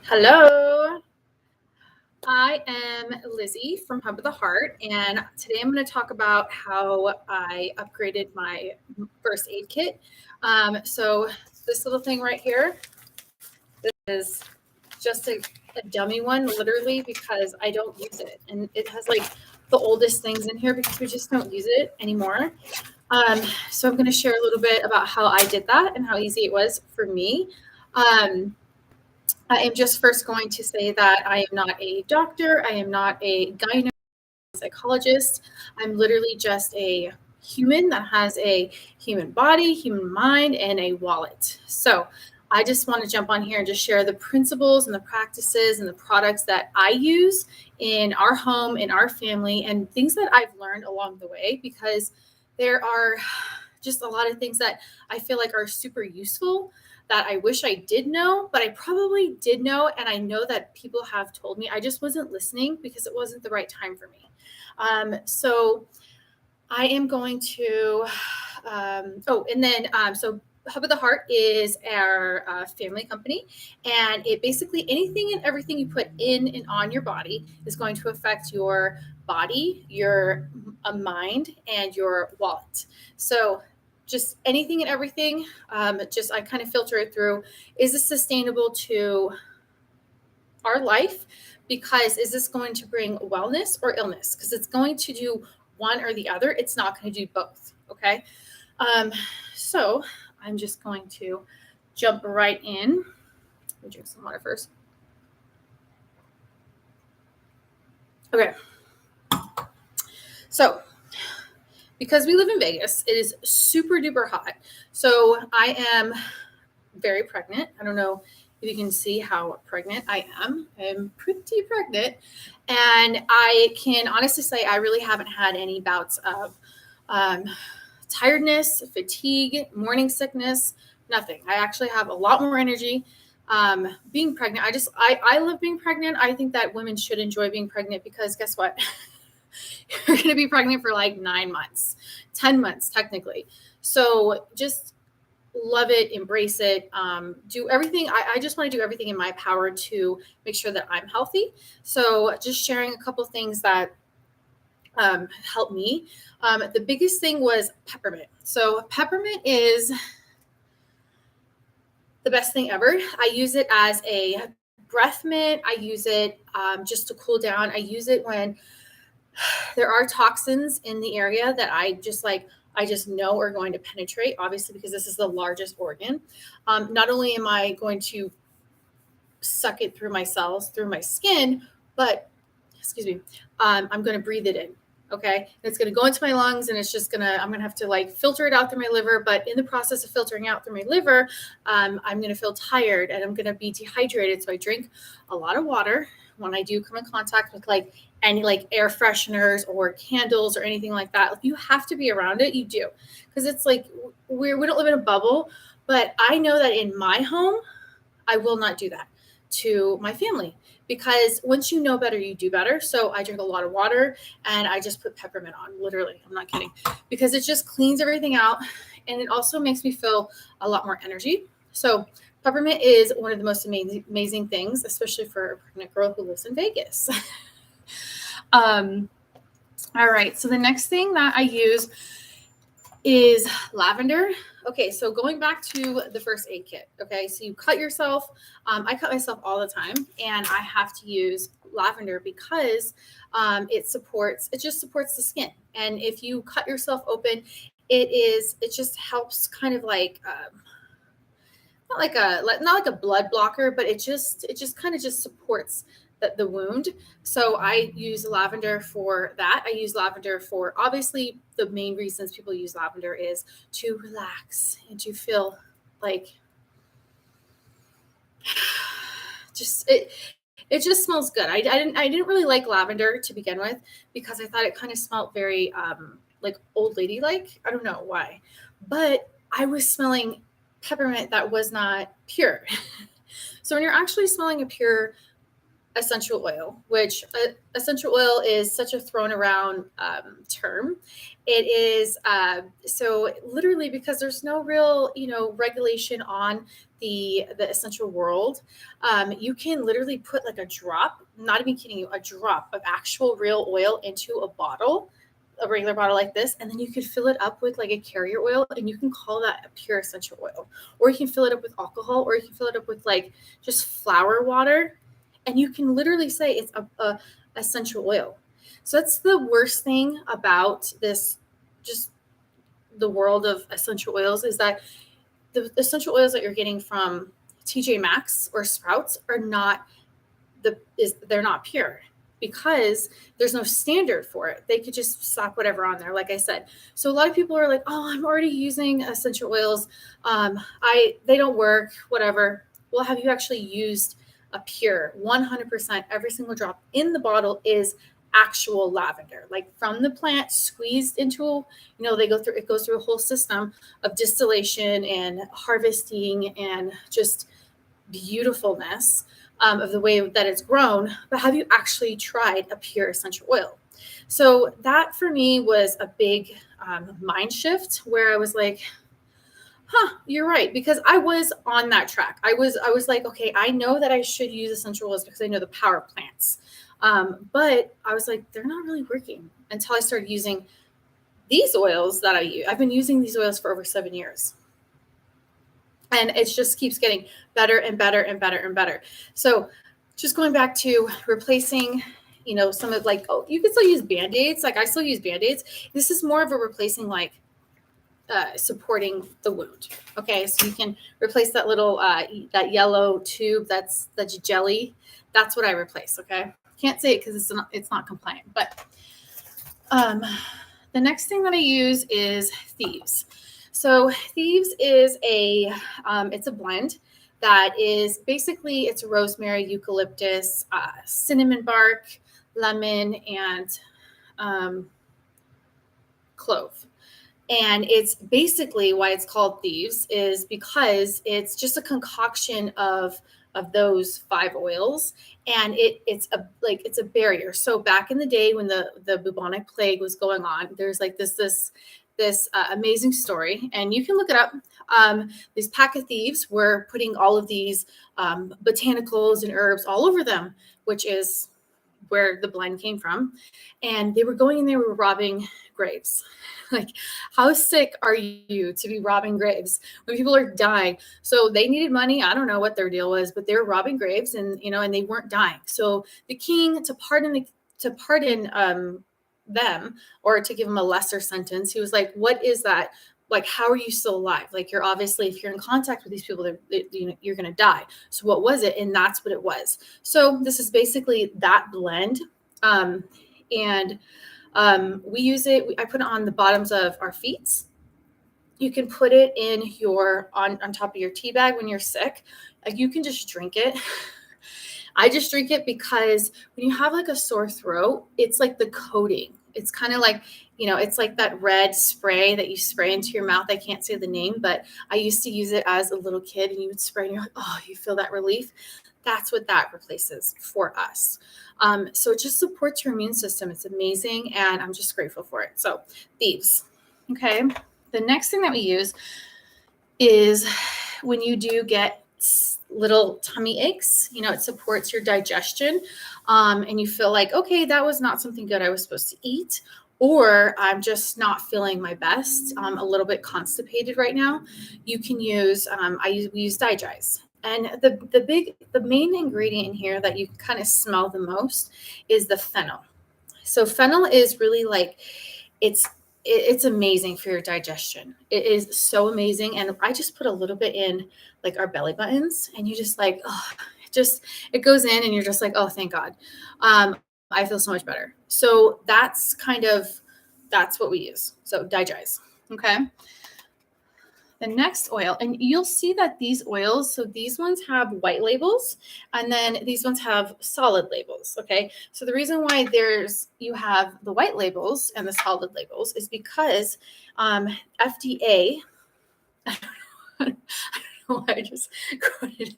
Hello, I am Lizzie from Hub of the Heart, and today I'm going to talk about how I upgraded my first aid kit. So, this little thing right here, this is just a dummy one, literally, because I don't use it. And it has like the oldest things in here because we just don't use it anymore. So, I'm going to share a little bit about how I did that and how easy it was for me. Um, I am just first going to say that I am not a doctor. I am not a gynecologist psychologist. I'm literally just a human that has a human body, human mind, and a wallet. So I just want to jump on here and just share the principles and the practices and the products that I use in our home, in our family, and things that I've learned along the way because there are just a lot of things that I feel like are super useful that I wish I did know, but I probably did know. And I know that people have told me I just wasn't listening because it wasn't the right time for me. So I am going to, so Hub of the Heart is our family company, and it basically anything and everything you put in and on your body is going to affect your body, your mind, and your wallet. So just anything and everything, just I kind of filter it through. Is this sustainable to our life? Because is this going to bring wellness or illness? Because it's going to do one or the other. It's not going to do both. Okay. Um, so I'm just going to jump right in. Let me drink some water first. Okay. So because we live in Vegas, it is super duper hot. So I am very pregnant. I don't know if you can see how pregnant I am. I'm pretty pregnant. And I can honestly say I really haven't had any bouts of um, tiredness, fatigue, morning sickness, nothing. I actually have a lot more energy. Being pregnant, I love being pregnant. I think that women should enjoy being pregnant because guess what? You're going to be pregnant for like 9 months, 10 months, technically. So just love it, embrace it, do everything. I just want to do everything in my power to make sure that I'm healthy. So just sharing a couple things that helped me. The biggest thing was peppermint. So peppermint is the best thing ever. I use it as a breath mint. I use it just to cool down. I use it when there are toxins in the area that I just know are going to penetrate, obviously, because this is the largest organ. Not only am I going to suck it through my cells, through my skin, but, excuse me, I'm going to breathe it in. Okay. And it's going to go into my lungs and I'm going to have to like filter it out through my liver. But in the process of filtering out through my liver, I'm going to feel tired and I'm going to be dehydrated. So I drink a lot of water when I do come in contact with like any like air fresheners or candles or anything like that. If you have to be around it, you do. Because it's like we don't live in a bubble. But I know that in my home, I will not do that to my family because once you know better, you do better. So I drink a lot of water and I just put peppermint on, literally. I'm not kidding, because it just cleans everything out and it also makes me feel a lot more energy. So peppermint is one of the most amazing things, especially for a pregnant girl who lives in Vegas. um, all right. So the next thing that I use is lavender. Okay, so going back to the first aid kit. Okay, so you cut yourself. I cut myself all the time, and I have to use lavender because it just supports the skin. And if you cut yourself open, it just helps kind of like not like a blood blocker, but it just kind of just supports the wound. So I use lavender for that. I use lavender for obviously the main reasons people use lavender is to relax and to feel like just it just smells good. I didn't really like lavender to begin with because I thought it kind of smelled very like old lady like. I don't know why. But I was smelling peppermint that was not pure. So when you're actually smelling a pure essential oil, which essential oil is such a thrown around term. It is so literally because there's no real, regulation on the essential world. You can literally put like a drop, not even kidding you, a drop of actual real oil into a bottle, a regular bottle like this, and then you could fill it up with like a carrier oil, and you can call that a pure essential oil. Or you can fill it up with alcohol, or you can fill it up with like just flower water, and you can literally say it's a essential oil. So that's the worst thing about this, just the world of essential oils, is that the essential oils that you're getting from TJ Maxx or Sprouts are not they're not pure, because there's no standard for it. They could just slap whatever on there, like I said. So a lot of people are like, "Oh, I'm already using essential oils. They don't work, whatever." Well, have you actually used a pure 100%? Every single drop in the bottle is actual lavender, like from the plant, squeezed into. It goes through a whole system of distillation and harvesting and just beautifulness of the way that it's grown. But have you actually tried a pure essential oil? So that for me was a big mind shift, where I was like, you're right, because I was on that track. I was like, okay, I know that I should use essential oils because I know the power plants. But I was like, they're not really working, until I started using these oils that I use. I've been using these oils for over 7 years. And it just keeps getting better and better and better and better. So just going back to replacing, some of like, you can still use Band-Aids. Like I still use Band-Aids. This is more of a replacing, like supporting the wound. Okay. So you can replace that little, that yellow tube. That's jelly. That's what I replace. Okay. Can't say it because it's not compliant, but the next thing that I use is Thieves. So Thieves is it's a blend that is basically, it's rosemary, eucalyptus, cinnamon bark, lemon, and clove. And it's basically, why it's called Thieves is because it's just a concoction of those 5 oils, and it's a barrier. So back in the day when the bubonic plague was going on, there's like this amazing story, and you can look it up. These pack of thieves were putting all of these botanicals and herbs all over them, which is where the blend came from. And they were going in there, we were robbing graves. Like, how sick are you to be robbing graves when people are dying? So they needed money. I don't know what their deal was, but they were robbing graves, and and they weren't dying. So the king, to pardon them, or to give them a lesser sentence, he was like, "What is that? Like, how are you still alive? Like, you're obviously, if you're in contact with these people, you're going to die. So what was it?" And that's what it was. So this is basically that blend. And we use it. I put it on the bottoms of our feet. You can put it in on top of your tea bag when you're sick. Like, you can just drink it. I just drink it because when you have like a sore throat, it's like the coating. It's kind of like, it's like that red spray that you spray into your mouth. I can't say the name, but I used to use it as a little kid, and you would spray and you're like, oh, you feel that relief. That's what that replaces for us. So it just supports your immune system. It's amazing, and I'm just grateful for it. So Thieves. Okay. The next thing that we use is when you do get little tummy aches, it supports your digestion, and you feel like, okay, that was not something good I was supposed to eat, or I'm just not feeling my best, a little bit constipated right now. You can use, we use Digize. And the main ingredient in here that you can kind of smell the most is the fennel. So fennel is really like, it's amazing for your digestion. It is so amazing. And I just put a little bit in like our belly buttons, and you just like, oh, it goes in, and you're just like, oh, thank God. I feel so much better. So that's what we use. So Digize. Okay. The next oil, and you'll see that these oils, so these ones have white labels, and then these ones have solid labels. Okay. So the reason why you have the white labels and the solid labels is because FDA, I don't know why I just quoted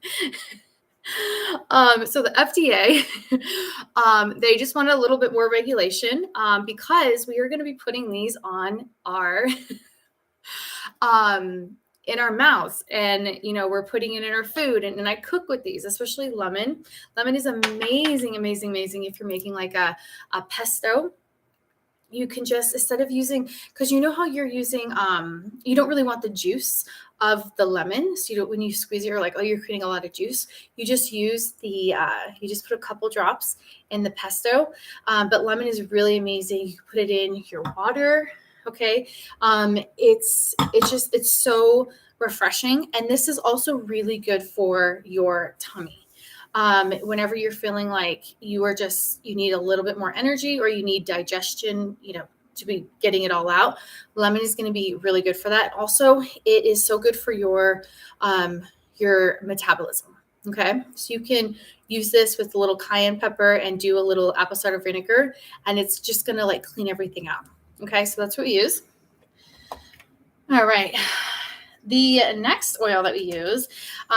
So the FDA, they just wanted a little bit more regulation because we are going to be putting these on our um, in our mouths, and we're putting it in our food, and I cook with these, especially lemon. Lemon is amazing, amazing, amazing if you're making like a pesto. You can just, instead of using, because you know how you're using, you don't really want the juice of the lemon. So you don't, when you squeeze it, you're like, oh, you're creating a lot of juice. You just use you just put a couple drops in the pesto. But lemon is really amazing. You can put it in your water. Okay. It's so refreshing. And this is also really good for your tummy. Whenever you're feeling like you need a little bit more energy, or you need digestion, to be getting it all out, lemon is going to be really good for that. Also, it is so good for your metabolism. Okay. So you can use this with a little cayenne pepper and do a little apple cider vinegar, and it's just going to like clean everything out. Okay. So that's what we use. All right. The next oil that we use,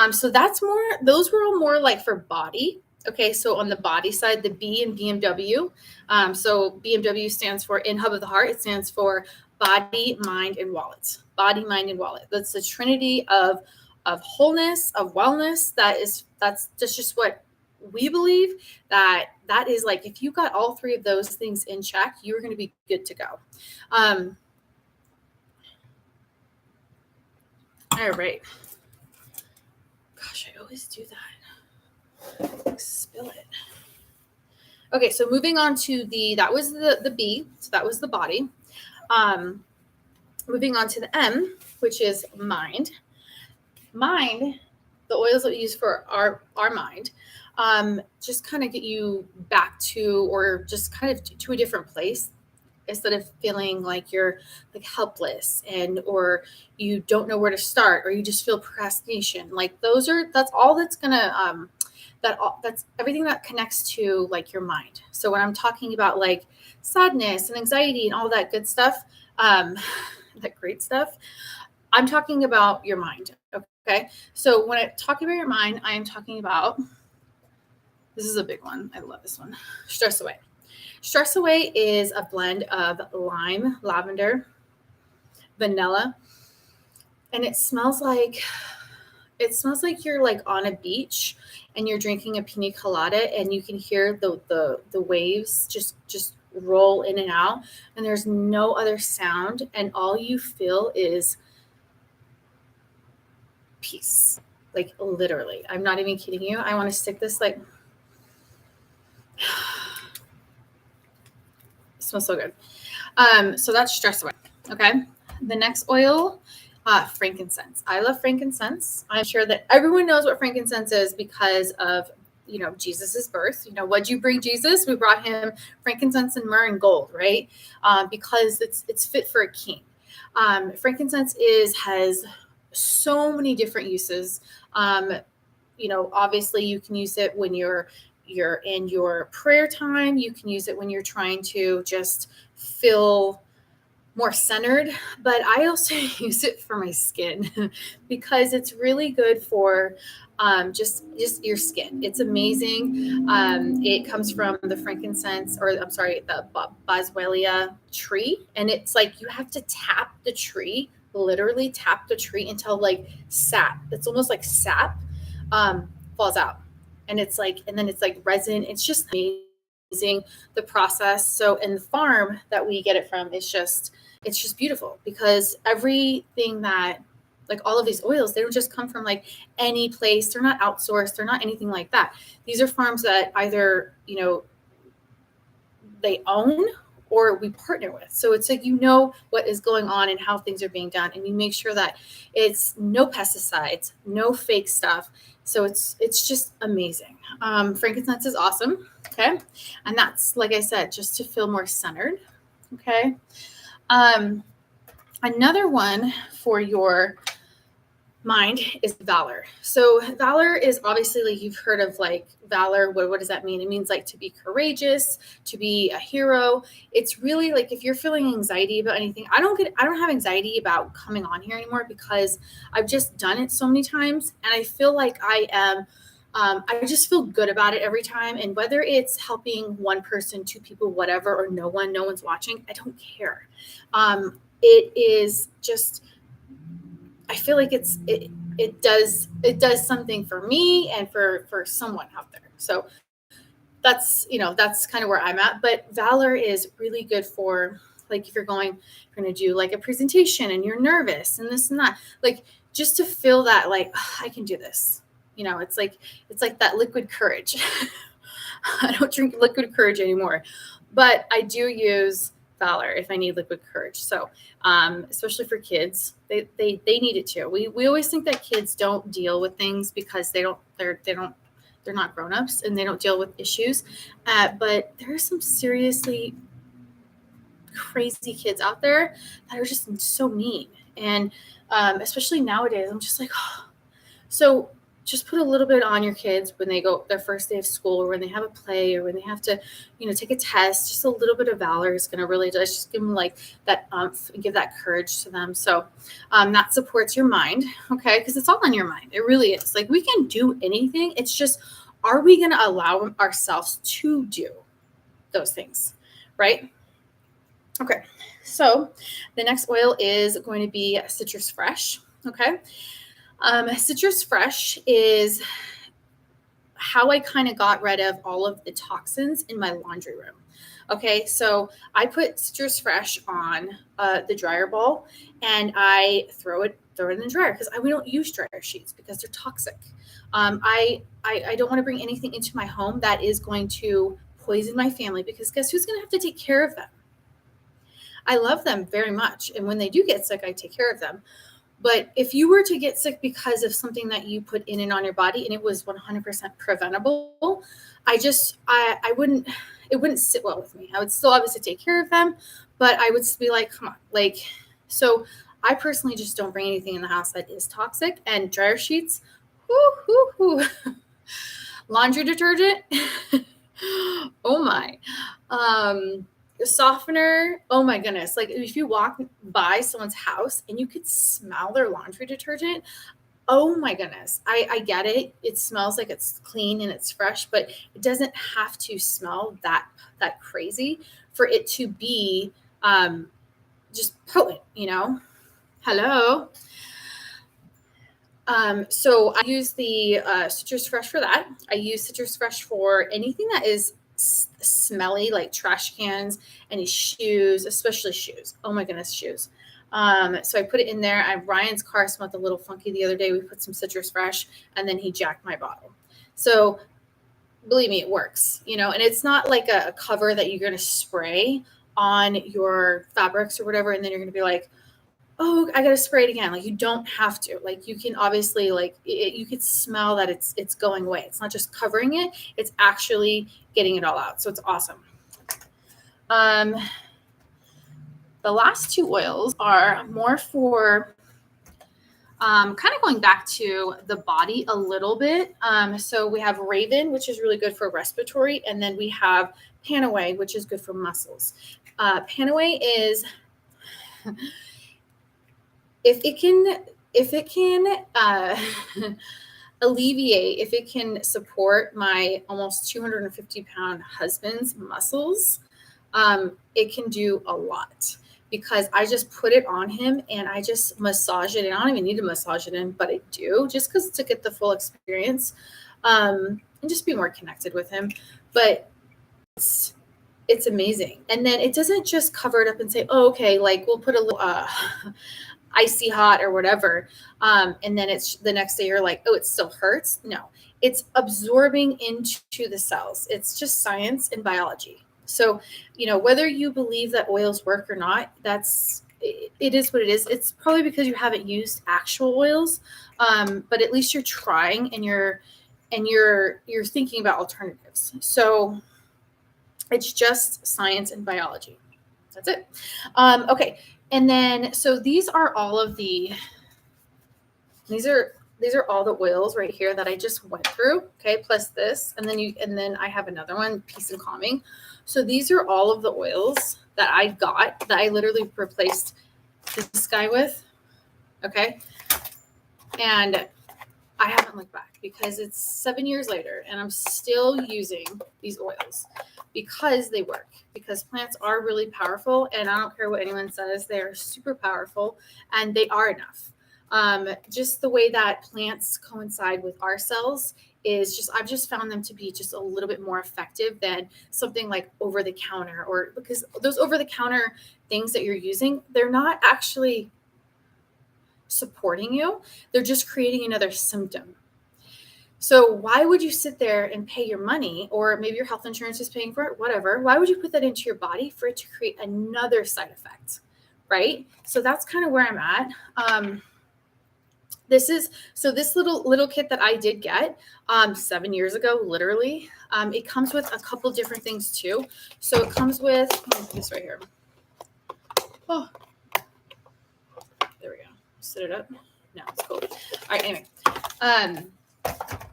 so those were all more like for body. Okay, so on the body side, the B in BMW. So BMW stands for, in Hub of the Heart, it stands for body, mind, and wallet. Body, mind, and wallet. That's the trinity of wholeness, of wellness. That's just what we believe, that is like, if you got all three of those things in check, you're going to be good to go. All right. Gosh, I always do that. Spill it. Okay, so moving on to that was the B, so that was the body. Moving on to the M, which is mind. Mind, the oils that we use for our mind, just kind of get you back to, or just kind of to a different place, instead of feeling like you're like helpless or you don't know where to start, or you just feel procrastination. Like that's all that's gonna that's everything that connects to like your mind. So when I'm talking about like sadness and anxiety and all that good stuff, that great stuff, I'm talking about your mind. Okay. So when I'm talking about your mind, I am talking about, this is a big one. I love this one. Stress Away. Stress Away is a blend of lime, lavender, vanilla, and it smells like you're like on a beach and you're drinking a pina colada, and you can hear the waves just roll in and out, and there's no other sound, and all you feel is peace. Like, literally, I'm not even kidding you. I want to stick this like, it smells so good. So that's Stress Away. Okay. The next oil, frankincense. I love frankincense. I'm sure that everyone knows what frankincense is because of, Jesus's birth. What'd you bring Jesus? We brought him frankincense and myrrh and gold, right? Because it's fit for a king. Frankincense has so many different uses. Obviously you can use it when you're in your prayer time. You can use it when you're trying to just feel more centered, but I also use it for my skin because it's really good for just your skin. It's amazing. It comes from the frankincense, or I'm sorry, the boswellia tree, and it's like you have to tap the tree, literally tap the tree until like sap. It's almost like sap falls out, and then it's like resin. It's just amazing, the process. So, and the farm that we get it from, it's just beautiful, because everything that, like all of these oils, they don't just come from like any place. They're not outsourced. They're not anything like that. These are farms that either, they own or we partner with. So it's like, what is going on and how things are being done. And you make sure that it's no pesticides, no fake stuff. So it's just amazing. Frankincense is awesome. Okay. And that's, like I said, just to feel more centered. Okay. Another one for your mind is valor. So valor is obviously, like, you've heard of like valor. What does that mean? It means like to be courageous, to be a hero. It's really like, if you're feeling anxiety about anything, I don't have anxiety about coming on here anymore because I've just done it so many times, and I feel like I am I just feel good about it every time. And whether it's helping one person, two people, whatever, or no one's watching, I don't care. It is just, I feel like it does something for me and for someone out there. So that's kind of where I'm at. But Valor is really good for, like, if you're going to do like a presentation and you're nervous and this and that, like, just to feel that, like, "Oh, I can do this." It's like that liquid courage. I don't drink liquid courage anymore, but I do use Valor if I need liquid courage. So, especially for kids, they need it too. We always think that kids don't deal with things because they're not grown-ups and they don't deal with issues. But there are some seriously crazy kids out there that are just so mean. And especially nowadays, I'm just like, oh. So just put a little bit on your kids when they go their first day of school, or when they have a play, or when they have to, take a test. Just a little bit of Valor is going to really just give them like that umph and give that courage to them. So that supports your mind, okay? Because it's all on your mind. It really is. Like, we can do anything. It's just, are we going to allow ourselves to do those things, right? Okay. So the next oil is going to be Citrus Fresh. Okay. Citrus Fresh is how I kind of got rid of all of the toxins in my laundry room. Okay, so I put Citrus Fresh on the dryer ball, and I throw it in the dryer because we don't use dryer sheets because they're toxic. I don't want to bring anything into my home that is going to poison my family, because guess who's going to have to take care of them? I love them very much, and when they do get sick, I take care of them. But if you were to get sick because of something that you put in and on your body and it was 100% preventable, I wouldn't, it wouldn't sit well with me. I would still obviously take care of them, but I would be like, come on. Like, so I personally just don't bring anything in the house that is toxic. And dryer sheets, laundry detergent, oh my. Softener, oh my goodness. Like, if you walk by someone's house and you could smell their laundry detergent, oh my goodness. I get it. It smells like it's clean and it's fresh, but it doesn't have to smell that crazy for it to be just potent, Hello. So I use the Citrus Fresh for that. I use Citrus Fresh for anything that is smelly, like trash cans, any shoes, especially shoes. Oh my goodness, shoes. So I put it in there. Ryan's car smelled a little funky the other day. We put some Citrus Fresh, and then he jacked my bottle. So believe me, it works, and it's not like a cover that you're going to spray on your fabrics or whatever, and then you're going to be like, oh, I got to spray it again. Like, you don't have to. Like, you can obviously, like, you could smell that it's going away. It's not just covering it. It's actually getting it all out. So it's awesome. The last two oils are more for kind of going back to the body a little bit. So we have Raven, which is really good for respiratory. And then we have Panaway, which is good for muscles. Panaway is... if it can alleviate, if it can support my almost 250-pound husband's muscles, it can do a lot, because I just put it on him and I just massage it. And I don't even need to massage it in, but I do, just because to get the full experience, and just be more connected with him. But it's amazing. And then it doesn't just cover it up and say, oh, okay, like, we'll put a little icy hot or whatever, and then it's the next day you're like, oh, it still hurts. No, it's absorbing into the cells. It's just science and biology. So whether you believe that oils work or not, it is what it is. It's probably because you haven't used actual oils, but at least you're trying, and you're thinking about alternatives. So it's just science and biology. That's it. Okay. And then, so these are all of these are all the oils right here that I just went through. Okay. Plus this, and then I have another one, Peace and Calming. So these are all of the oils that I got, that I literally replaced this guy with. Okay. And I haven't looked back because it's 7 years later and I'm still using these oils because they work, because plants are really powerful. And I don't care what anyone says, they are super powerful and they are enough. Just the way that plants coincide with our cells is just, I've just found them to be just a little bit more effective than something like over the counter, or because those over the counter things that you're using, they're not actually supporting you. They're just creating another symptom. So why would you sit there and pay your money, or maybe your health insurance is paying for it, whatever. Why would you put that into your body for it to create another side effect? Right? So that's kind of where I'm at. This little kit that I did get 7 years ago, literally. It comes with a couple different things too. So it comes with this right here. Oh, there we go. Set it up. No, it's cool. All right. Anyway,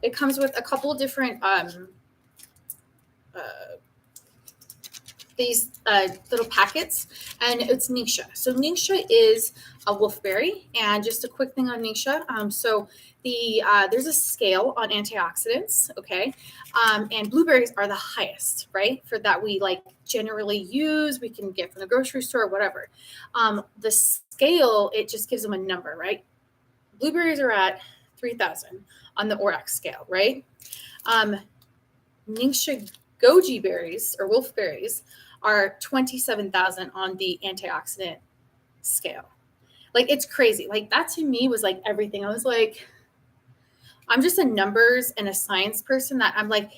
it comes with a couple different these little packets, and it's Ningxia. So Ningxia is a wolfberry, and just a quick thing on Ningxia. So there's a scale on antioxidants, okay, and blueberries are the highest, right? For that we like generally use, we can get from the grocery store, whatever. The scale, it just gives them a number, right? Blueberries are at 3,000 on the ORAC scale, right? Ningxia goji berries or wolfberries are 27,000 on the antioxidant scale. Like, it's crazy. Like, that to me was like everything. I was like, I'm just a numbers and a science person, that I'm like,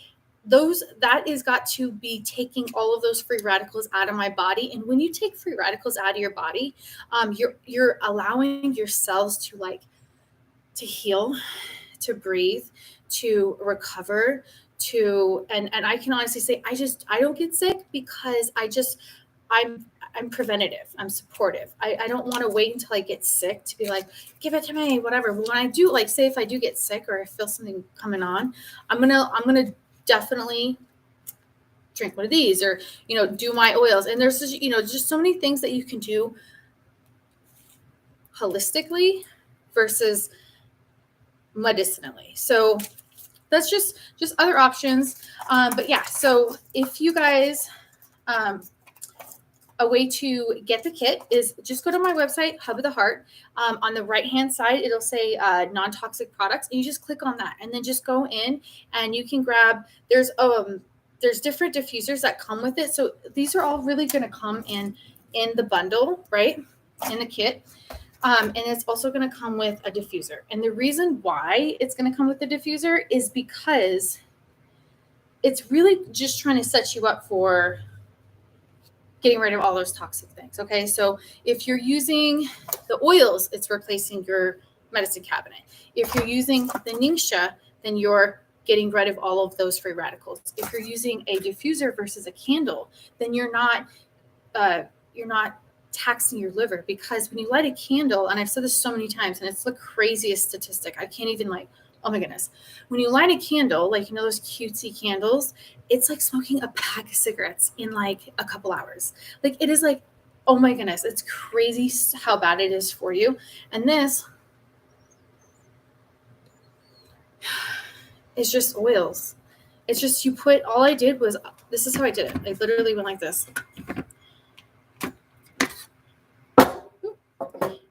that is got to be taking all of those free radicals out of my body. And when you take free radicals out of your body, you're allowing your cells to heal, to breathe, to recover, and I can honestly say I don't get sick because I'm preventative. I'm supportive. I don't want to wait until I get sick to be like, give it to me, whatever. But when I do, like, say if I do get sick or I feel something coming on, I'm gonna definitely drink one of these, or do my oils. And there's just so many things that you can do holistically versus medicinally. So that's just other options. But yeah, so if you guys, a way to get the kit is just go to my website, Hub of the Heart. On the right-hand side, it'll say non-toxic products, and you just click on that, and then just go in and you can grab, there's different diffusers that come with it. So these are all really going to come in the bundle, right? In the kit. And it's also going to come with a diffuser. And the reason why it's going to come with the diffuser is because it's really just trying to set you up for getting rid of all those toxic things. Okay. So if you're using the oils, it's replacing your medicine cabinet. If you're using the Ningxia, then you're getting rid of all of those free radicals. If you're using a diffuser versus a candle, then you're not taxing your liver, because when you light a candle, and I've said this so many times, and it's the craziest statistic, I can't even oh my goodness. When you light a candle, like, those cutesy candles, it's like smoking a pack of cigarettes in like a couple hours. Like, it is like, oh my goodness, it's crazy how bad it is for you. And this is just oils. It's just, all I did was, this is how I did it. I literally went like this.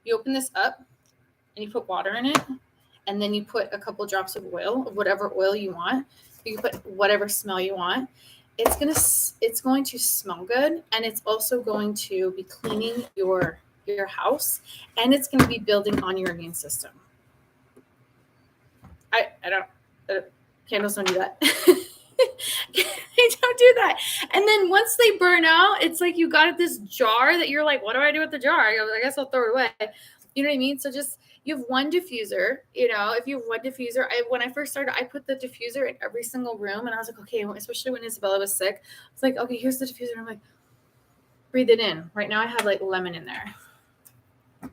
You open this up and you put water in it, and then you put a couple drops of oil, of whatever oil you want. You can put whatever smell you want. It's going to smell good, and it's also going to be cleaning your house, and it's going to be building on your immune system. Candles don't do that. They don't do that. And then once they burn out, it's like you got this jar that you're like, what do I do with the jar? I guess I'll throw it away. You know what I mean? So just, you have one diffuser. If you have one diffuser, when I first started, I put the diffuser in every single room, and I was like, okay, especially when Isabella was sick, I was like, okay, here's the diffuser. I'm like, breathe it in. Right now I have like lemon in there.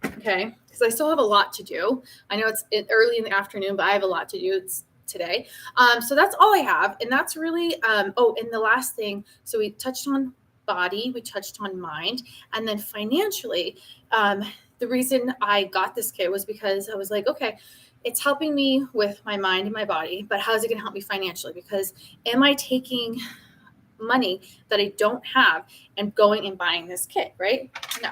Okay. Because I still have a lot to do. I know it's early in the afternoon, but I have a lot to do. It's today. So that's all I have. And that's really, and the last thing, so we touched on body, we touched on mind, and then financially, the reason I got this kit was because I was like, okay, it's helping me with my mind and my body, but how is it going to help me financially? Because am I taking money that I don't have and going and buying this kit, right? No.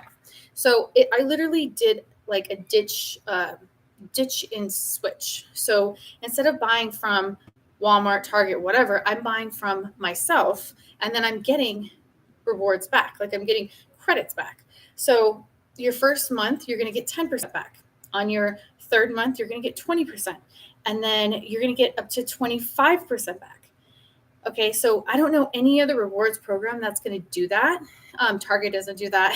So I literally did like a ditch and switch. So instead of buying from Walmart, Target, whatever, I'm buying from myself, and then I'm getting rewards back. Like I'm getting credits back. So your first month, you're going to get 10% back. On your third month, you're going to get 20%. And then you're going to get up to 25% back. Okay, so I don't know any other rewards program that's going to do that. Target doesn't do that.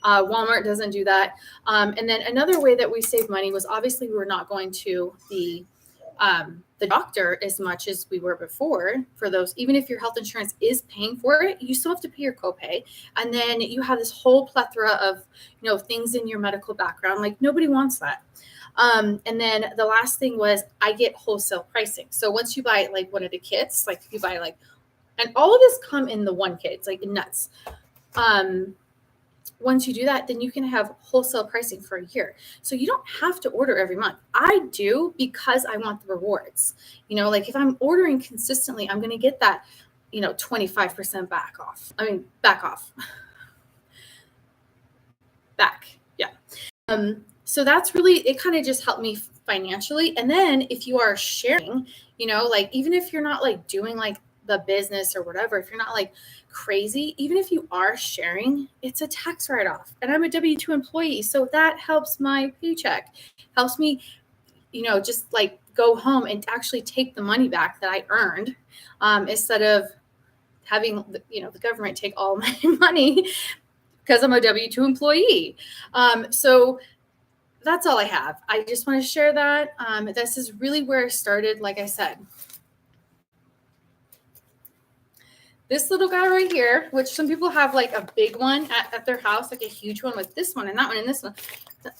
Walmart doesn't do that. And then another way that we save money was obviously we were not going to the doctor as much as we were before for those. Even if your health insurance is paying for it, you still have to pay your copay. And then you have this whole plethora of, things in your medical background. Like nobody wants that. And then the last thing was I get wholesale pricing. So once you buy like one of the kits, like you buy like, and all of this come in the one kit, it's like nuts. Once you do that, then you can have wholesale pricing for a year. So you don't have to order every month. I do because I want the rewards. Like if I'm ordering consistently, I'm going to get that, 25% back off. Back. Yeah. So that's really, it kind of just helped me financially. And then if you are sharing, like even if you're not like doing like the business or whatever, if you're not like crazy, even if you are sharing, it's a tax write-off. And I'm a W-2 employee. So that helps my paycheck, helps me, just like go home and actually take the money back that I earned, instead of having, the government take all my money because I'm a W-2 employee. So that's all I have. I just want to share that. This is really where it started. Like I said, this little guy right here, which some people have like a big one at their house, like a huge one with this one and that one and this one.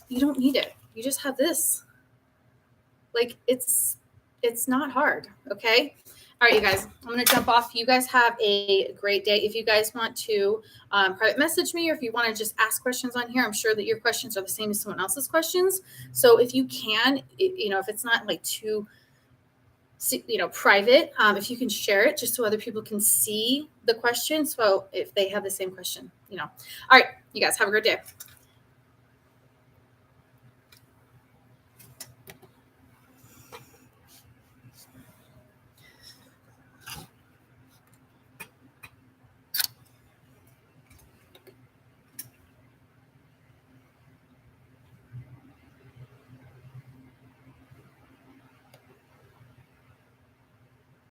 You don't need it. You just have this. Like it's not hard. Okay. All right, you guys, I'm going to jump off. You guys have a great day. If you guys want to private message me, or if you want to just ask questions on here, I'm sure that your questions are the same as someone else's questions. So if you can, if it's not like too, private, if you can share it just so other people can see the question. So if they have the same question, all right, you guys have a great day.